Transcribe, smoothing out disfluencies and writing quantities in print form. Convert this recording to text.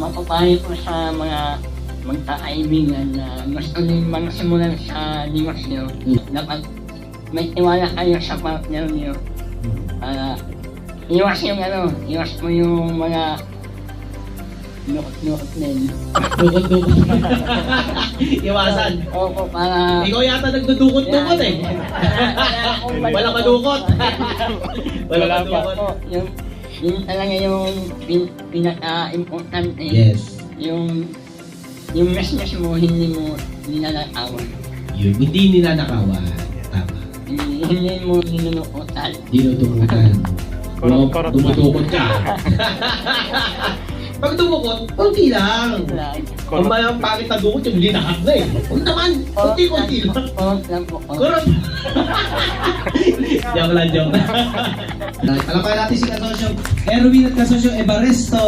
mapapayo ko sa mga magkakaibigan na gusto rin magsimulan sa negosyo. Dapat may tiwala kayo sa partner niyo. Iwas iwas mo yung mga lukot-lukot na yun. Iwasan. Opo, para... Ikaw yata nagdudukot-dukot eh. Wala madukot. Wala madukot. Po, yung talaga yung pinaka-importante. Yes. Yung business mo, hindi mo ninanakawan. Yun, hindi ninanakawan. Tama. Hindi mo ninunukotan. Dinutukutan. Korot-korot lang. Dumutukot ka. Pag dumukot, konti lang. Ang mayang pangit na dukot, yung linahat na eh. Huwag naman, konti-konti lang. Korot lang po. Kurot! Joke lang, joke lang. Palakpakan natin si Kasosyo Erwin at Kasosyo Ebaresto.